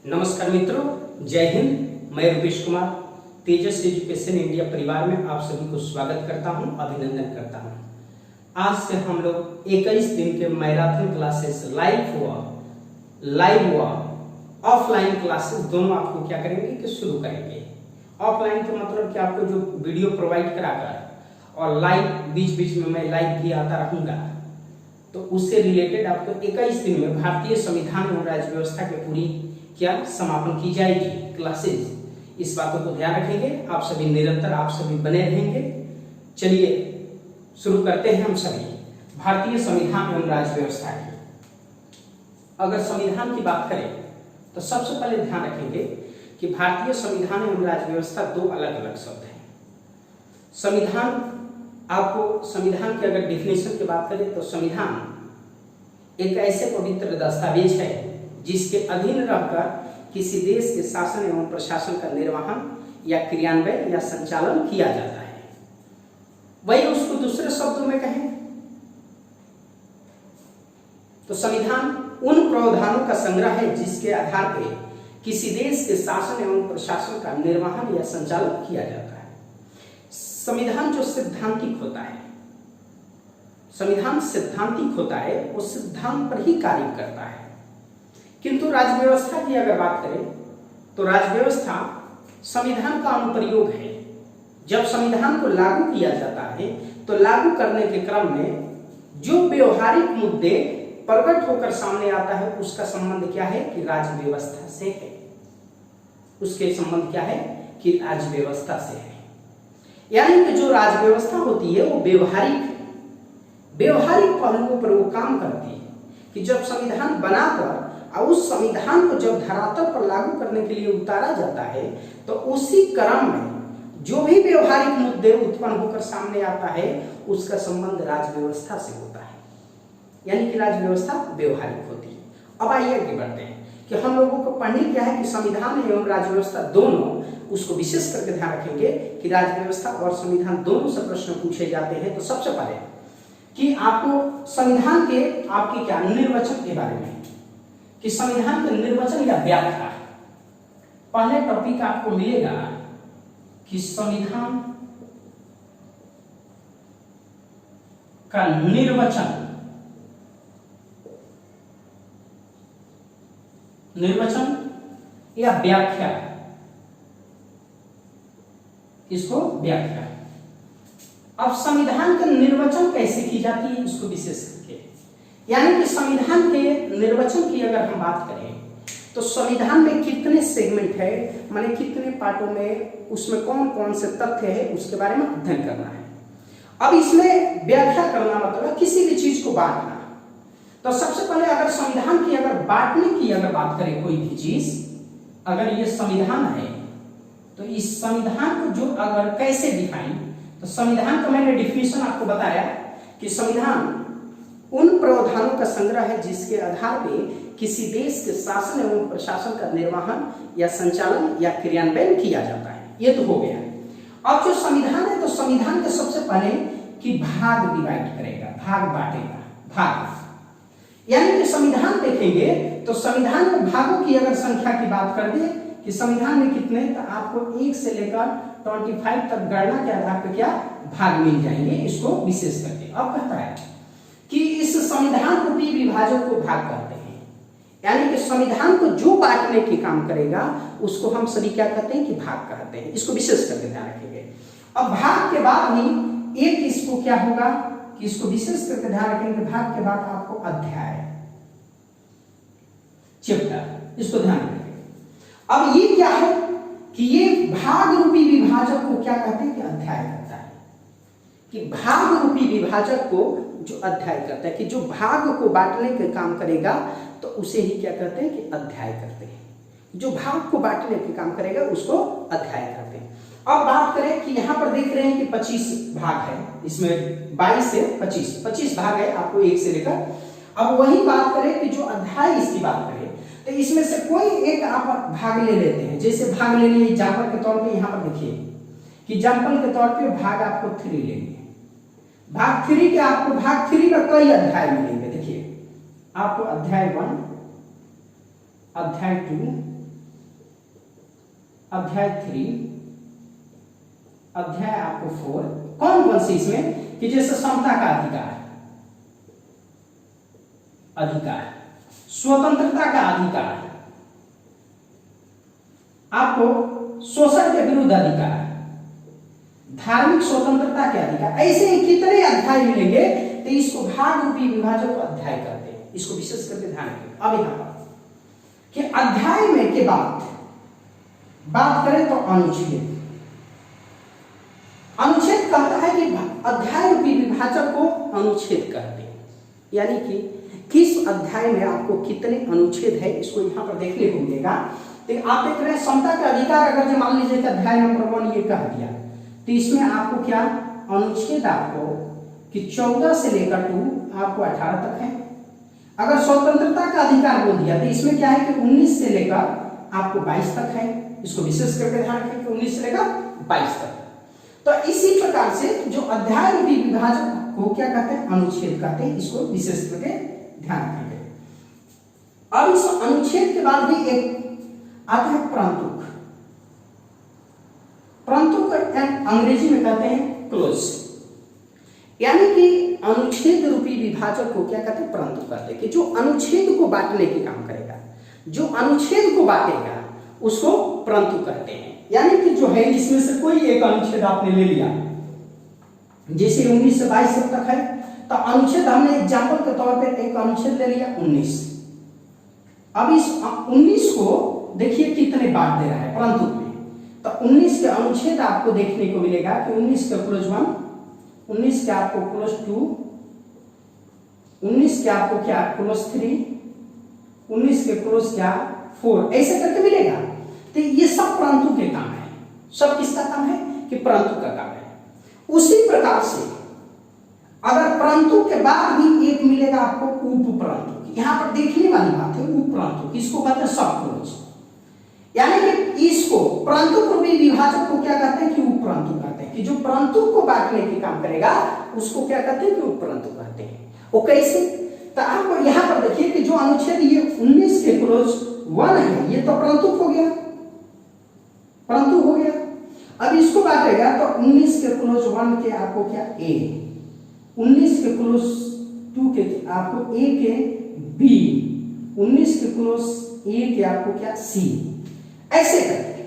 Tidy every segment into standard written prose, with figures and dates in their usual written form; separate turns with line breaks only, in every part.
नमस्कार मित्रों, जय हिंद। मैं रुपेश कुमार तेजस एजुकेशन इंडिया परिवार में आप सभी को स्वागत करता हूं, अभिनंदन करता हूं। आज से हम लोग 21 दिन के मैराथन क्लासेस लाइव व ऑफलाइन क्लासेस दोनों आपको क्या करेंगे कि शुरू करेंगे। ऑफलाइन के मतलब कि आपको जो वीडियो प्रोवाइड कराकर और लाइव बीच बीच में मैं लाइव भी आता रहूंगा, तो उससे रिलेटेड आपको 21 दिन में भारतीय संविधान एवं राज्य व्यवस्था के पूरी क्या समापन की जाएगी क्लासेस। इस बातों को ध्यान रखेंगे। आप सभी निरंतर आप सभी बने रहेंगे। चलिए शुरू करते हैं हम सभी भारतीय संविधान एवं राज्य व्यवस्था की। अगर संविधान की बात करें तो सबसे पहले ध्यान रखेंगे कि भारतीय संविधान एवं राज्य व्यवस्था दो अलग अलग शब्द हैं। संविधान, आपको संविधान की अगर डिफिनेशन की बात करें तो संविधान एक ऐसे पवित्र दस्तावेज है जिसके अधीन रहकर किसी देश के शासन एवं प्रशासन का निर्वहन या क्रियान्वयन या संचालन किया जाता है। वही उसको दूसरे शब्दों में कहें तो संविधान उन प्रावधानों का संग्रह है जिसके आधार पर किसी देश के शासन एवं प्रशासन का निर्वहन या संचालन किया जाता है। संविधान जो सैद्धांतिक होता है, संविधान सैद्धांतिक होता है, वो सिद्धांत पर ही कार्य करता है। किंतु राज्य व्यवस्था की अगर बात करें तो राज्य व्यवस्था संविधान का अनुप्रयोग है। जब संविधान को लागू किया जाता है तो लागू करने के क्रम में जो व्यवहारिक मुद्दे प्रकट होकर सामने आता है उसका संबंध क्या है कि राज्य व्यवस्था से है। उसके संबंध क्या है कि राज्य व्यवस्था से है। यानी कि जो राज्य व्यवस्था होती है वो व्यवहारिक पहलुओं पर वो काम करती है कि जब संविधान बनाकर और उस संविधान को जब धरातल पर लागू करने के लिए उतारा जाता है तो उसी क्रम में जो भी व्यवहारिक मुद्दे उत्पन्न होकर सामने आता है उसका संबंध राज्य व्यवस्था से होता है। यानी कि राज्य व्यवस्था व्यवहारिक होती है। अब आइए आगे बढ़ते हैं कि हम लोगों को पढ़ने क्या है कि संविधान एवं राज्य व्यवस्था दोनों, उसको विशेष करके ध्यान रखेंगे कि राज्य व्यवस्था और संविधान दोनों से प्रश्न पूछे जाते हैं। तो सबसे पहले कि आपको संविधान के आपके क्या निर्वचन के बारे में, कि संविधान के निर्वचन या व्याख्या, पहले टॉपिक आपको मिलेगा कि संविधान का निर्वचन या व्याख्या, इसको व्याख्या। अब संविधान का निर्वचन कैसे की जाती है इसको विशेष करके, यानी कि संविधान के निर्वचन की अगर हम बात करें तो संविधान में कितने सेगमेंट है, माने कितने पार्टों में, उसमें कौन कौन से तथ्य है उसके बारे में अध्ययन करना है। अब इसमें व्याख्या करना मतलब किसी भी चीज को बांटना। तो सबसे पहले अगर संविधान की अगर बांटने की अगर बात करें कोई भी चीज, अगर ये संविधान है तो इस संविधान को जो अगर कैसे डिफाइन, तो संविधान का मैंने डिफिनेशन आपको बताया कि संविधान उन प्रावधानों का संग्रह है जिसके आधार पे किसी देश के शासन एवं प्रशासन का निर्वहन या संचालन या क्रियान्वयन किया जाता है। ये तो हो गया। अब जो संविधान है तो संविधान के सबसे पहले कि भाग डिवाइड करेगा, भाग बांटेगा, भाग। यानी कि संविधान देखेंगे तो संविधान में भागों की अगर संख्या की बात कर दे कि संविधान में कितने, तो आपको 1 से लेकर 25 तक गणना के आधार पर क्या भाग मिल जाएंगे, इसको विशेष करके। अब कहता है कि इस संविधान रूपी विभाजक को भाग कहते हैं। यानी कि संविधान को जो बांटने के काम करेगा उसको हम सभी क्या कहते हैं कि भाग कहते हैं। इसको विशेष करके ध्यान रखेंगे। अब भाग के बाद ही एक इसको क्या होगा कि इसको विशेष करके ध्यान रखेंगे। भाग के बाद आपको अध्याय, चैप्टर, इसको ध्यान रखेंगे। अब ये क्या है कि ये भाग रूपी विभाजक को क्या कहते हैं कि अध्याय कहता है। कि भाग रूपी विभाजक को जो अध्याय करता है, कि जो भाग को बांटने के काम करेगा तो उसे ही क्या कहते हैं कि अध्याय करते हैं। जो भाग को बांटने के काम करेगा उसको अध्याय करते हैं। अब बात करें कि यहाँ पर देख रहे हैं कि 25 भाग है, इसमें 22 से 25 भाग है आपको 1 से लेकर। अब वही बात करें कि जो अध्याय इसकी बात करें तो इसमें से कोई एक आप भाग ले लेते हैं। जैसे भाग ले लिए एग्जाम्पल के तौर पे, यहाँ पर देखिए कि एग्जाम्पल के तौर पे भाग आपको 3 लेंगे। भाग 3 के आपको भाग 3 में कई अध्याय मिलेंगे। देखिए आपको अध्याय 1, अध्याय 2, अध्याय 3, अध्याय आपको 4, कौन कौन सी इसमें कि जैसे समता का अधिकार, स्वतंत्रता का अधिकार, आपको शोषण के विरुद्ध अधिकार, धार्मिक स्वतंत्रता के अधिकार, ऐसे ही कितने अध्याय मिलेंगे। तो इसको भाग रूपी विभाजक अध्याय करते हैं, इसको विशेष करके ध्यान रखें। अब यहां पर कि अध्याय में के बाद बात करें तो अनुच्छेद कहता है कि अध्याय रूपी विभाजक को अनुच्छेद कहते हैं, यानी कि किस अध्याय में आपको कितने अनुच्छेद है इसको यहां पर देखने को मिलेगा। तो आप देख रहे हैं समता का अधिकार, अगर जो मान लीजिए कि अध्याय नंबर 1 ये कह दिया, तो इसमें आपको क्या अनुच्छेद आपको कि 14 से लेकर 2 आपको 18 तक है। अगर स्वतंत्रता का अधिकार बोल दिया तो इसमें क्या है कि 19 से लेकर आपको 22 तक है, इसको विशेष करके ध्यान रखें कि 19 से लेकर 22 तक। तो इसी प्रकार से जो अध्याय रूपी विभाजक को क्या कहते हैं, अनुच्छेद कहते हैं, इसको विशेष करके ध्यान रखेंगे। अब इस अनुच्छेद के बाद भी एक आता है प्रंतुक अंग्रेजी में कहते हैं क्लोज, यानी कि अनुच्छेद रूपी विभाजक को क्या कहते हैं, प्रंतुक कहते हैं, कि जो अनुच्छेद को बांटने की काम करेगा, जो अनुच्छेद को बांटेगा उसको प्रंतुक कहते हैं। यानी कि जो है इसमें से कोई एक अनुच्छेद आपने ले लिया, जैसे 19 से 22 तक है, तो अनुच्छेद हमने एग्जाम्पल के तौर पे एक अनुच्छेद ले लिया 19। अब इस 19 को देखिए कितने बांट दे रहा है प्रंतुक में, तो 19 के अनुच्छेद आपको देखने को मिलेगा कि 19 के क्लोज 1, 19 के आपको क्लोज 2, 19 के आपको क्या क्लोज 3, 19 के क्लोज क्या 4, ऐसे करके मिलेगा। तो ये सब प्रंतु के काम है, सब किसका काम है कि प्रंतु का काम है। उसी प्रकार से अगर प्रंतु के बाद भी एक मिलेगा आपको उपप्रंतु, यहां पर देखने वाली बात है उपप्रंतु, इसको कहते हैं सब क्लोज, यानी कि इसको प्रंतु रूपी विभाजक को क्या कहते हैं कि उपप्रंतु कहते हैं, कि जो प्रंतु को बांटने की काम करेगा उसको क्या कहते हैं कि उपप्रंतु कहते हैं। वो कैसे, तो आप यहां पर देखिए कि जो अनुच्छेद ये 19 के क्लोज 1 है, ये तो प्रंतु हो गया, प्रंतु हो गया। अब इसको बांटेगा तो 19 के क्लोज 1 के आपको क्या ए, 19 के क्लोज 2 के आपको ए के बी, 19 के क्लोज ए के आपको क्या सी, ऐसे करके।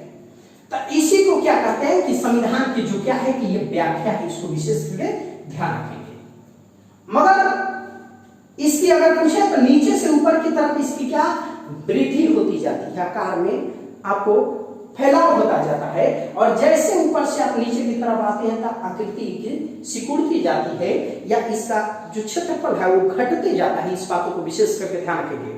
तो इसी को क्या कहते हैं कि संविधान की जो क्या है कि ये व्याख्या है, इसको विशेष करके ध्यान रखेंगे। मगर इसकी अगर पूछे तो नीचे से ऊपर की तरफ इसकी क्या वृद्धि होती जाती है, आकार में आपको फैलाव होता जाता है, और जैसे ऊपर से आप नीचे की तरफ आते हैं तो आकृति की सिकुड़ती जाती है, या इसका जो क्षेत्रफल है वो घटते जाता है। इस बातों को विशेष करके ध्यान रखेंगे।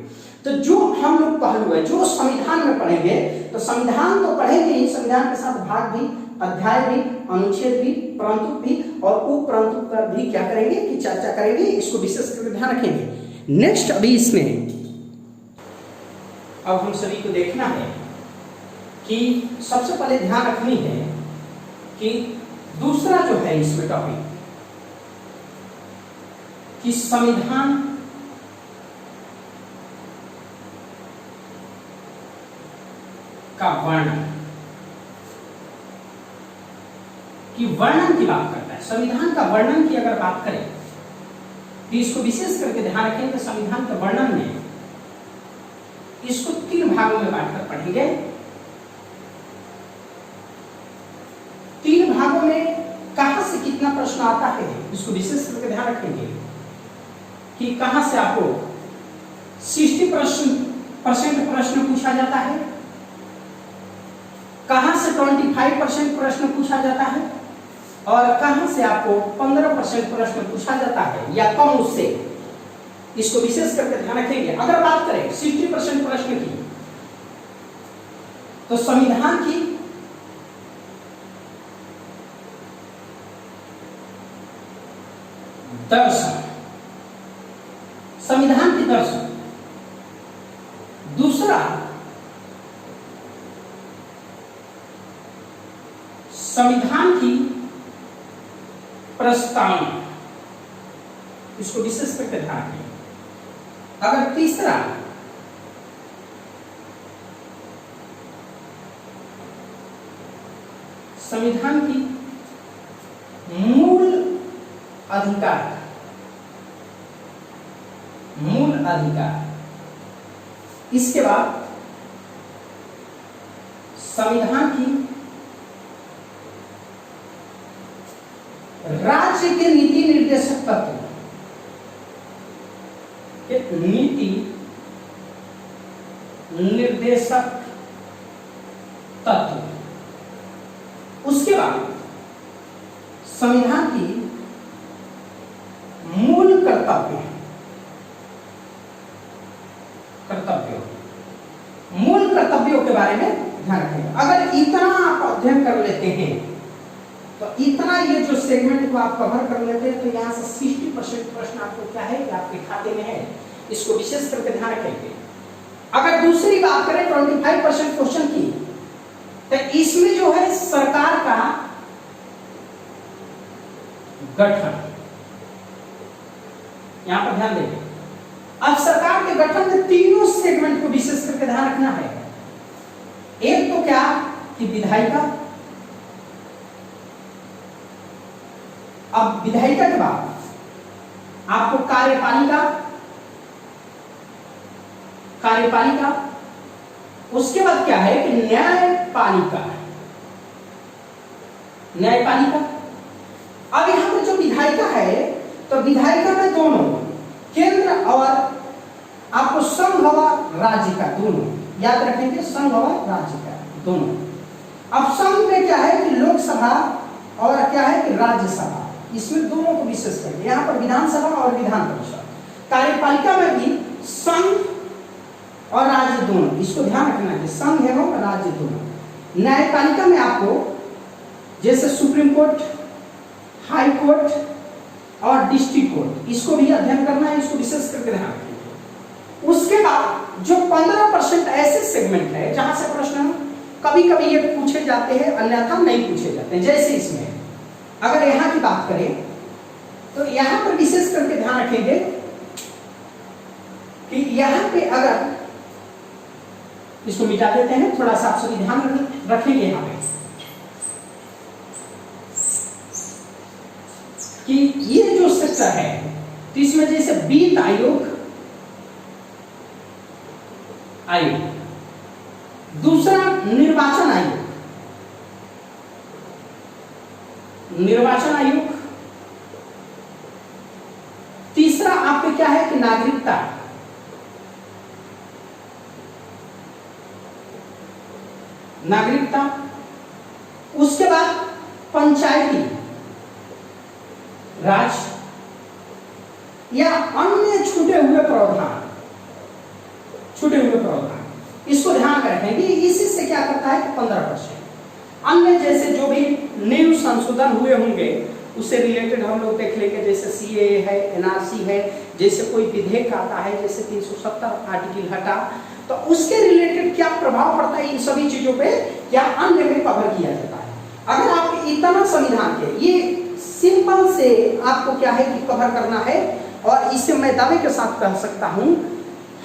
तो जो हम लोग पहलू है जो संविधान में पढ़ेंगे, तो संविधान तो पढ़ेंगे ही, संविधान के साथ भाग भी, अध्याय भी, अनुच्छेद भी, प्रंतु भी और उपप्रंतु पर भी क्या करेंगे कि चर्चा करेंगे, इसको विशेष करके ध्यान रखेंगे। नेक्स्ट अभी इसमें अब हम सभी को देखना है कि सबसे पहले ध्यान रखनी है कि दूसरा जो है इसमें टॉपिक कि संविधान का वर्णन, कि वर्णन की बात करता है। संविधान का वर्णन की अगर बात करें तो इसको विशेष करके ध्यान रखें कि संविधान के वर्णन में इसको 3 भागों में बांटकर पढ़ेंगे। 3 भागों में कहां से कितना प्रश्न आता है इसको विशेष करके ध्यान रखेंगे कि कहां से आपको 60% प्रश्न पूछा जाता है, कहां से 25% प्रश्न पूछा जाता है, और कहां से आपको 15% प्रश्न पूछा जाता है या कम उससे, इसको विशेष करके ध्यान रखेंगे। अगर बात करें 60% प्रश्न की, तो संविधान की दर्शन, संविधान की दर्शन। दूसरा संविधान की प्रस्तावना, इसको विशेष करके ध्यान रखें। अगर तीसरा संविधान की मूल अधिकार, मूल अधिकार। इसके बाद संविधान की राज्य के नीति निर्देशक तत्व, नीति निर्देशक तत्व। उसके बाद संविधान की मूल कर्तव्य, मूल कर्तव्यों के बारे में ध्यान रखेंगे। अगर इतना आप अध्ययन कर लेते हैं तो इतना ये जो सेगमेंट को आप कवर कर लेते हैं तो यहाँ से 60% प्रश्न आपको क्या है कि आपके खाते में है। इसको विशेष करके ध्यान रखेंगे। अगर दूसरी बात करें 25% क्वेश्चन की, तो इसमें जो है सरकार का गठन, यहां पर ध्यान देंगे। अब सरकार के गठन में तीनों सेगमेंट को विशेष करके ध्यान रखना है। एक तो क्या कि विधायिका, अब विधायिका के बाद आपको कार्यपालिका, कार्यपालिका, उसके बाद क्या है कि न्यायपालिका, न्यायपालिका। अब यहां पर जो विधायिका है तो विधायिका में दोनों केंद्र और आपको संघ और राज्य का दोनों याद रखेंगे, संघ और राज्य का दोनों। अब संघ में क्या है कि लोकसभा और क्या है कि राज्यसभा, इसमें दोनों को विशेष करके यहाँ पर विधानसभा और विधान परिषद। कार्यपालिका में भी संघ और राज्य दोनों, इसको ध्यान रखना है, संघ एवं राज्य दोनों। न्यायपालिका में आपको जैसे सुप्रीम कोर्ट, हाई कोर्ट और डिस्ट्रिक्ट कोर्ट, इसको भी अध्ययन करना है, इसको विशेष करके ध्यान रखेंगे। उसके बाद जो 15% ऐसे सेगमेंट है जहां से प्रश्न कभी कभी ये पूछे जाते हैं, अन्यथा नहीं पूछे जाते हैं। जैसे इसमें अगर यहां की बात करें तो यहां पर विशेष करके ध्यान रखेंगे कि यहां पे अगर इसको मिटा देते हैं, थोड़ा सा आप सभी ध्यान रखेंगे यहां पे कि ये जो सेक्टर है तो इसमें जैसे वित्त आयोग, दूसरा निर्वाचन आयोग, निर्वाचन आयोग, तीसरा आपके क्या है कि नागरिकता, नागरिकता, उसके बाद पंचायती राज या अन्य छूटे हुए प्रावधान, छूटे हुए प्रावधान, इसको ध्यान रखेंगे। इसी से क्या करता है कि 15%। अन्य जैसे जो भी न्यू संशोधन हुए होंगे उससे रिलेटेड हम लोग देख लेंगे, जैसे सीएए है, एनआरसी है, जैसे कोई विधेयक आता है जैसे 370 आर्टिकल हटा, तो उसके रिलेटेड क्या प्रभाव पड़ता है, इन सभी चीजों पे क्या अन्य में कवर किया जाता है। अगर आप इतना संविधान के ये सिंपल से आपको क्या है कि कवर करना है, और इससे मैं दावे के साथ कह सकता हूं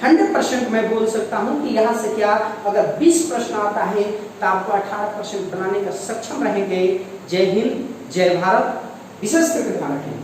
100% मैं बोल सकता हूं कि यहां से क्या अगर 20 प्रश्न आता है तो आपको 18% बनाने का सक्षम रहेंगे। जय हिंद, जय भारत, विशेष करके ध्यान रखेंगे।